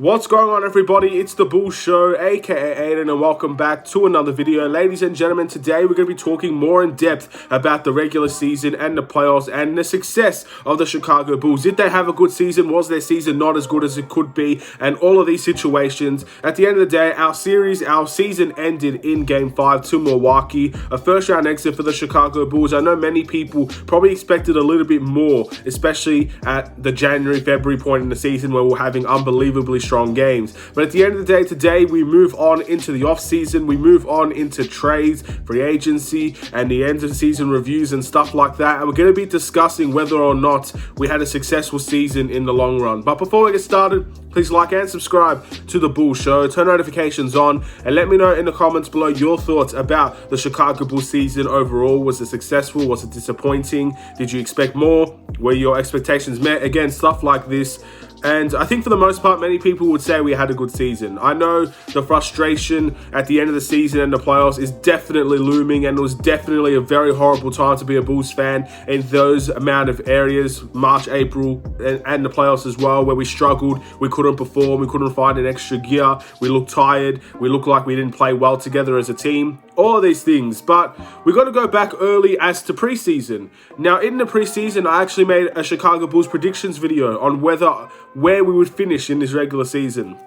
What's going on, everybody? It's the Bull Show, aka Aidan, and welcome back to another video. Ladies and gentlemen, today we're going to be talking more in depth about the regular season and the playoffs and the success of the Chicago Bulls. Did they have a good season? Was their season not as good as it could be? And all of these situations. At the end of the day, our season ended in Game 5 to Milwaukee. A first-round exit for the Chicago Bulls. I know many people probably expected a little bit more, especially at the January, February point in the season where we're having unbelievably strong games. But at the end of the day, today we move on into the off season, we move on into trades, free agency, and the end of season reviews and stuff like that. And we're going to be discussing whether or not we had a successful season in the long run. But before we get started, please like and subscribe to the Bull Show, turn notifications on, and let me know in the comments below your thoughts about the Chicago Bulls season overall. Was it successful? Was it disappointing? Did you expect more? Were your expectations met? Again, stuff like this. And I think for the most part, many people would say we had a good season. I know the frustration at the end of the season and the playoffs is definitely looming, and it was definitely a very horrible time to be a Bulls fan in those amount of areas, March, April, and the playoffs as well, where we struggled, we couldn't perform, we couldn't find an extra gear, we looked tired, we looked like we didn't play well together as a team. All of these things, but we got to go back early as to preseason. Now, in the preseason, I actually made a Chicago Bulls predictions video on where we would finish in this regular season.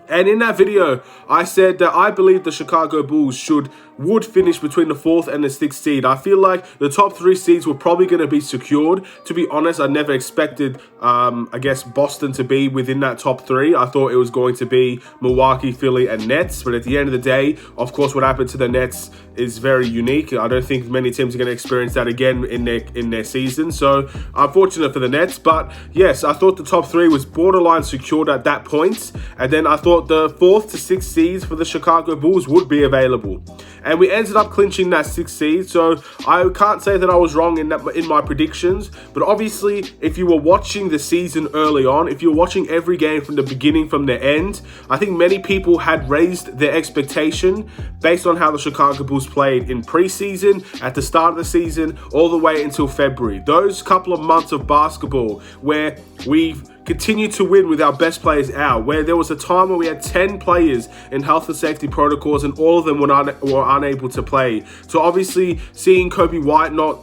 And in that video, I said that I believe the Chicago Bulls would finish between the 4th and the 6th seed. I feel like the top 3 seeds were probably going to be secured. To be honest, I never expected, Boston to be within that top 3. I thought it was going to be Milwaukee, Philly, and Nets. But at the end of the day, of course, what happened to the Nets is very unique. I don't think many teams are going to experience that again in their season. So, unfortunate for the Nets. But yes, I thought the top 3 was borderline secured at that point. And then I thought the 4th to 6th seeds for the Chicago Bulls would be available. And we ended up clinching that 6th seed, so I can't say that I was wrong in my predictions. But obviously, if you were watching the season early on, if you were watching every game from the beginning, from the end, I think many people had raised their expectation based on how the Chicago Bulls played in preseason, at the start of the season, all the way until February. Those couple of months of basketball where we've continued to win with our best players out, where there was a time where we had 10 players in health and safety protocols and all of them were unable to play. So obviously seeing Kobe White not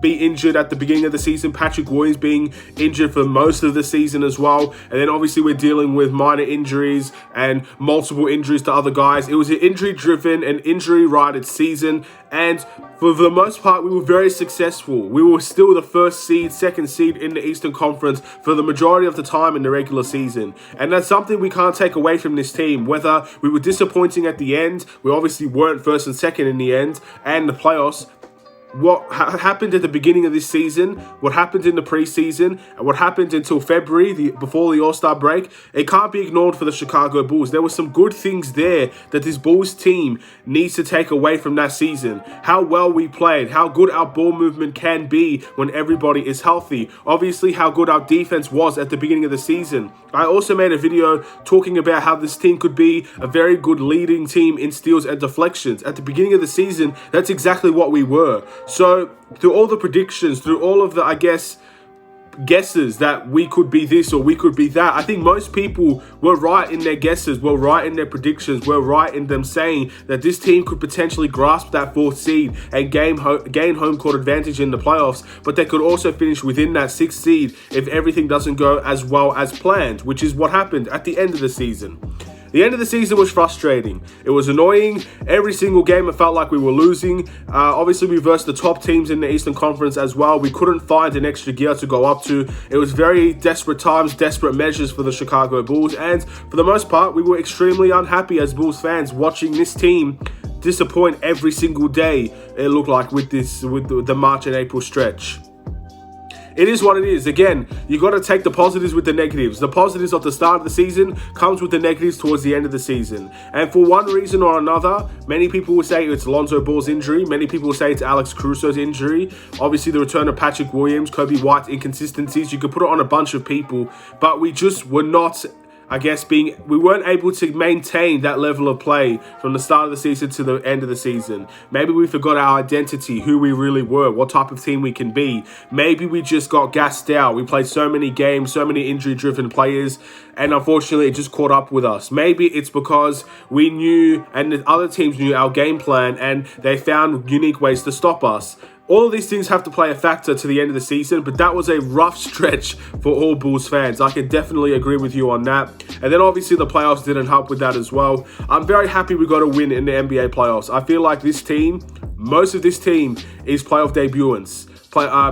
be injured at the beginning of the season, Patrick Williams being injured for most of the season as well, and then obviously we're dealing with minor injuries and multiple injuries to other guys. It was an injury-driven and injury-riddled season, and for the most part, we were very successful. We were still the 1st seed, 2nd seed in the Eastern Conference for the majority of the time in the regular season. And that's something we can't take away from this team. Whether we were disappointing at the end, we obviously weren't 1st and 2nd in the end, and the playoffs. What happened at the beginning of this season, what happened in the preseason, and what happened until February, before the All-Star break, it can't be ignored for the Chicago Bulls. There were some good things there that this Bulls team needs to take away from that season. How well we played, how good our ball movement can be when everybody is healthy. Obviously, how good our defense was at the beginning of the season. I also made a video talking about how this team could be a very good leading team in steals and deflections. At the beginning of the season, that's exactly what we were. So, through all the predictions, through all of the, guesses that we could be this or we could be that, I think most people were right in their guesses, were right in their predictions, were right in them saying that this team could potentially grasp that 4th seed and gain home court advantage in the playoffs, but they could also finish within that 6th seed if everything doesn't go as well as planned, which is what happened at the end of the season. The end of the season was frustrating. It was annoying. Every single game, it felt like we were losing. Obviously, we versed the top teams in the Eastern Conference as well. We couldn't find an extra gear to go up to. It was very desperate times, desperate measures for the Chicago Bulls. And for the most part, we were extremely unhappy as Bulls fans watching this team disappoint every single day, it looked like, with the March and April stretch. It is what it is. Again, you got to take the positives with the negatives. The positives of the start of the season comes with the negatives towards the end of the season. And for one reason or another, many people will say it's Lonzo Ball's injury. Many people will say it's Alex Caruso's injury. Obviously, the return of Patrick Williams, Kobe White's inconsistencies. You could put it on a bunch of people, but we just were not I guess we weren't able to maintain that level of play from the start of the season to the end of the season. Maybe we forgot our identity, who we really were, what type of team we can be. Maybe we just got gassed out. We played so many games, so many injury-driven players, and unfortunately it just caught up with us. Maybe it's because we knew, and the other teams knew our game plan, and they found unique ways to stop us. All of these things have to play a factor to the end of the season, but that was a rough stretch for all Bulls fans. I can definitely agree with you on that. And then obviously the playoffs didn't help with that as well. I'm very happy we got a win in the NBA playoffs. I feel like this team, most of this team is playoff debutants.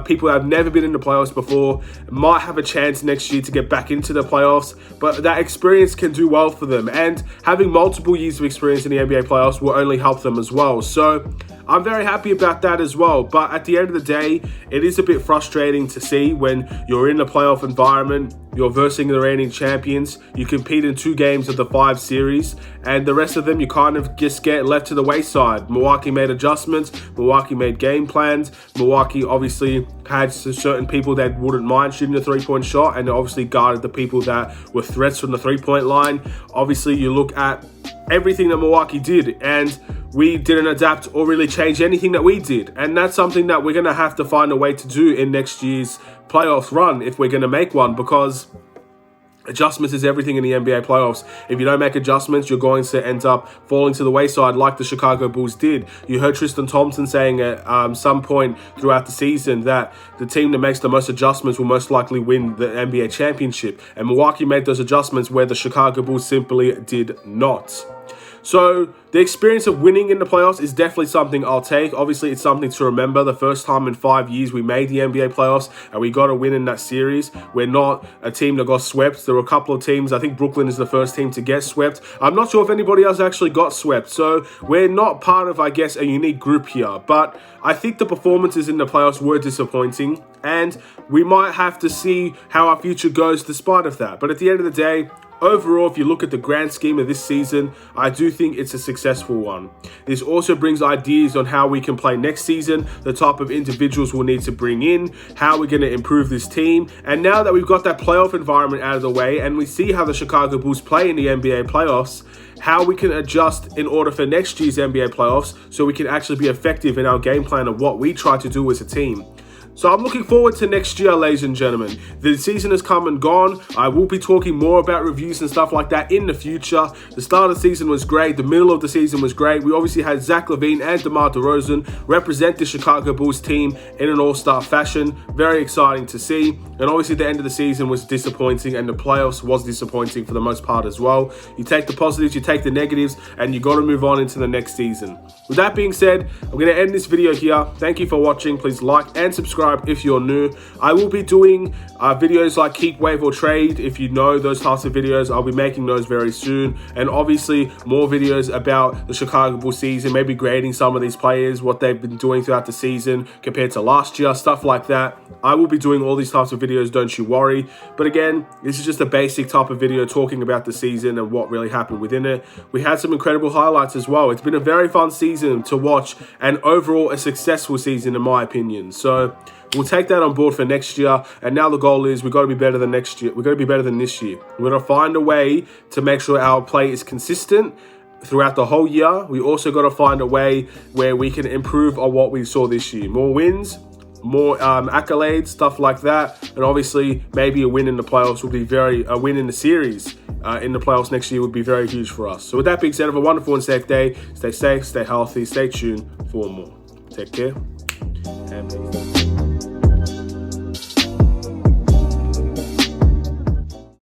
People have never been in the playoffs before, might have a chance next year to get back into the playoffs, but that experience can do well for them. And having multiple years of experience in the NBA playoffs will only help them as well. So I'm very happy about that as well. But at the end of the day, it is a bit frustrating to see when you're in the playoff environment, you're versing the reigning champions, you compete in 2 games of the 5 series, and the rest of them you kind of just get left to the wayside. Milwaukee made adjustments, Milwaukee made game plans, Milwaukee obviously had certain people that wouldn't mind shooting a 3-point shot, and they obviously guarded the people that were threats from the 3-point line. Obviously, you look at everything that Milwaukee did, and we didn't adapt or really change anything that we did. And that's something that we're going to have to find a way to do in next year's playoffs run if we're going to make one, because adjustments is everything in the NBA playoffs. If you don't make adjustments, you're going to end up falling to the wayside like the Chicago Bulls did. You heard Tristan Thompson saying at some point throughout the season that the team that makes the most adjustments will most likely win the NBA championship. And Milwaukee made those adjustments where the Chicago Bulls simply did not. So the experience of winning in the playoffs is definitely something I'll take. Obviously, it's something to remember. The first time in 5 years we made the NBA playoffs and we got a win in that series. We're not a team that got swept. There were a couple of teams. I think Brooklyn is the first team to get swept. I'm not sure if anybody else actually got swept. So we're not part of, I guess, a unique group here. But I think the performances in the playoffs were disappointing, and we might have to see how our future goes despite of that. But at the end of the day, overall, if you look at the grand scheme of this season, I do think it's a successful one. This also brings ideas on how we can play next season, the type of individuals we'll need to bring in, how we're going to improve this team. And now that we've got that playoff environment out of the way and we see how the Chicago Bulls play in the NBA playoffs, how we can adjust in order for next year's NBA playoffs so we can actually be effective in our game plan of what we try to do as a team. So I'm looking forward to next year, ladies and gentlemen. The season has come and gone. I will be talking more about reviews and stuff like that in the future. The start of the season was great. The middle of the season was great. We obviously had Zach LaVine and DeMar DeRozan represent the Chicago Bulls team in an all-star fashion. Very exciting to see. And obviously the end of the season was disappointing, and the playoffs was disappointing for the most part as well. You take the positives, you take the negatives, and you got to move on into the next season. With that being said, I'm going to end this video here. Thank you for watching. Please like and subscribe if you're new. I will be doing videos like Keep, Wave or Trade. If you know those types of videos, I'll be making those very soon. And obviously more videos about the Chicago Bulls season, maybe grading some of these players, what they've been doing throughout the season compared to last year, stuff like that. I will be doing all these types of videos, don't you worry. But again, this is just a basic type of video talking about the season and what really happened within it. We had some incredible highlights as well. It's been a very fun season to watch, and overall a successful season in my opinion. So we'll take that on board for next year. And now the goal is we've got to be better than next year. We've got to be better than this year. We're going to find a way to make sure our play is consistent throughout the whole year. We also got to find a way where we can improve on what we saw this year. More wins, more accolades, stuff like that. And obviously maybe a win in the playoffs would be a win in the series in the playoffs next year would be very huge for us. So with that being said, have a wonderful and safe day. Stay safe, stay healthy, stay tuned for more. Take care and peace.